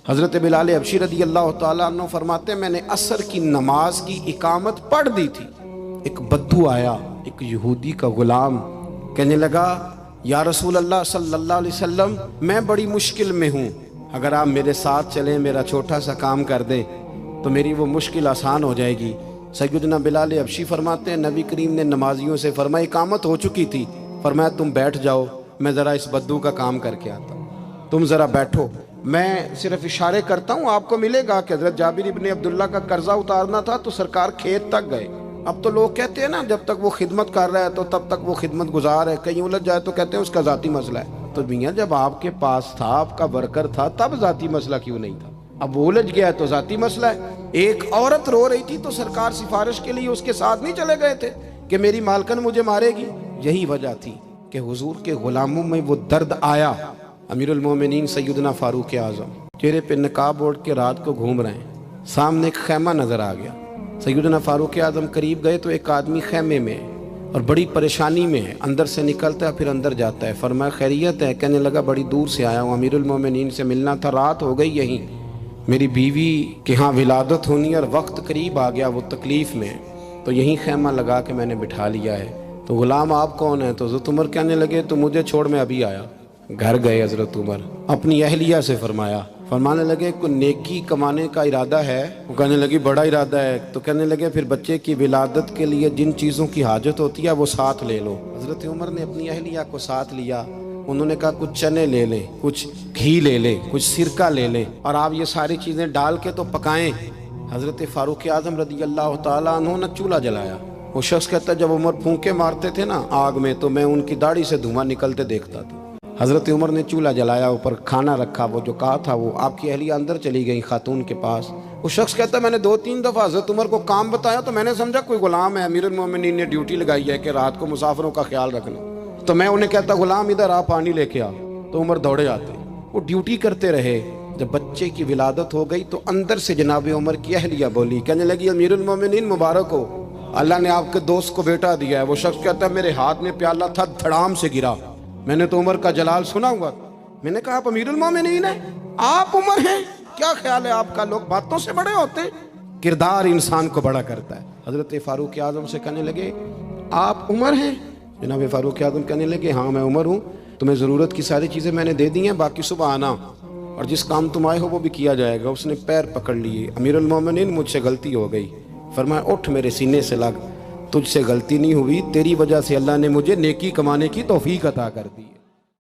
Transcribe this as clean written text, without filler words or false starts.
حضرت بلال حبشی رضی اللہ تعالیٰ عنہ فرماتے ہیں میں نے عصر کی نماز کی اقامت پڑھ دی تھی، ایک بدو آیا، ایک یہودی کا غلام، کہنے لگا یا رسول اللہ صلی اللہ علیہ وسلم میں بڑی مشکل میں ہوں، اگر آپ میرے ساتھ چلیں، میرا چھوٹا سا کام کر دیں تو میری وہ مشکل آسان ہو جائے گی۔ سیدنا بلال حبشی فرماتے ہیں نبی کریم نے نمازیوں سے فرمایا اقامت ہو چکی تھی، فرمایا تم بیٹھ جاؤ، میں ذرا اس بدو کا کام کر کے آتا ہوں، تم ذرا بیٹھو، میں صرف اشارے کرتا ہوں، آپ کو ملے گا کہ حضرت جابر ابن عبداللہ کا قرضہ اتارنا تھا تو سرکار کھیت تک گئے۔ اب تو لوگ کہتے ہیں نا جب تک وہ خدمت کر رہا ہے تو تب تک وہ خدمت گزار ہے، کہیں الجھ جائے تو کہتے ہیں اس کا ذاتی مسئلہ ہے۔ تو میاں جب آپ کے پاس تھا، آپ کا ورکر تھا، تب ذاتی مسئلہ کیوں نہیں تھا؟ اب وہ الجھ گیا ہے تو ذاتی مسئلہ ہے۔ ایک عورت رو رہی تھی تو سرکار سفارش کے لیے اس کے ساتھ نہیں چلے گئے تھے کہ میری مالکن مجھے مارے گی؟ یہی وجہ تھی کہ حضور کے غلاموں میں وہ درد آیا۔ امیر المومنین سیدنا فاروق اعظم چہرے پہ نقاب اوڑھ کے رات کو گھوم رہے ہیں، سامنے ایک خیمہ نظر آ گیا۔ سیدنا فاروق اعظم قریب گئے تو ایک آدمی خیمے میں ہے اور بڑی پریشانی میں ہے، اندر سے نکلتا ہے پھر اندر جاتا ہے۔ فرمایا خیریت ہے؟ کہنے لگا بڑی دور سے آیا ہوں، امیر المومنین سے ملنا تھا، رات ہو گئی یہیں، میری بیوی کے ہاں ولادت ہونی اور وقت قریب آ گیا، وہ تکلیف میں ہے، تو یہیں خیمہ لگا کے میں نے بٹھا لیا ہے۔ تو غلام آپ کون ہیں؟ تو حضرت عمر کہنے لگے تو مجھے چھوڑ میں ابھی آیا۔ گھر گئے حضرت عمر، اپنی اہلیہ سے فرمانے لگے کوئی نیکی کمانے کا ارادہ ہے؟ وہ کہنے لگی بڑا ارادہ ہے۔ تو کہنے لگے پھر بچے کی ولادت کے لیے جن چیزوں کی حاجت ہوتی ہے وہ ساتھ لے لو۔ حضرت عمر نے اپنی اہلیہ کو ساتھ لیا، انہوں نے کہا کچھ چنے لے لیں، کچھ گھی لے لیں، کچھ سرکہ لے لیں، اور آپ یہ ساری چیزیں ڈال کے تو پکائیں۔ حضرت فاروق اعظم رضی اللہ تعالیٰ عنہ نے چولہا جلایا۔ وہ شخص کہتا ہے جب عمر پھونکے مارتے تھے نا آگ میں تو میں ان کی داڑھی سے دھواں نکلتے دیکھتا تھا۔ حضرت عمر نے چولہا جلایا، اوپر کھانا رکھا، وہ جو کہا تھا وہ آپ کی اہلیہ اندر چلی گئی خاتون کے پاس۔ وہ شخص کہتا ہے میں نے 2-3 دفعہ حضرت عمر کو کام بتایا تو میں نے سمجھا کوئی غلام ہے، امیر المومنین نے ڈیوٹی لگائی ہے کہ رات کو مسافروں کا خیال رکھنا، تو میں انہیں کہتا غلام ادھر آ پانی لے کے آ، تو عمر دوڑے آتے، وہ ڈیوٹی کرتے رہے۔ جب بچے کی ولادت ہو گئی تو اندر سے جناب عمر کی اہلیہ بولی، کہنے لگی امیر المومنین مبارک ہو، اللہ نے آپ کے دوست کو بیٹا دیا ہے۔ وہ شخص کہتا ہے میرے ہاتھ میں پیالہ تھا، دھڑام سے گرا، میں نے تو عمر کا جلال سنا ہوا، میں نے کہا آپ امیر المومنین ہیں، آپ عمر ہیں، کیا خیال ہے آپ کا؟ لوگ باتوں سے بڑے ہوتے ہیں، کردار انسان کو بڑا کرتا ہے۔ حضرت فاروق اعظم سے کہنے لگے آپ عمر ہیں؟ جناب فاروق اعظم کہنے لگے ہاں میں عمر ہوں، تمہیں ضرورت کی ساری چیزیں میں نے دے دی ہیں، باقی صبح آنا اور جس کام تم آئے ہو وہ بھی کیا جائے گا۔ اس نے پیر پکڑ لیے، امیر المومنین مجھ سے غلطی ہو گئی۔ فرمایا اٹھ میرے سینے سے لگ، تجھ سے غلطی نہیں ہوئی، تیری وجہ سے اللہ نے مجھے نیکی کمانے کی توفیق عطا کر دی ہے۔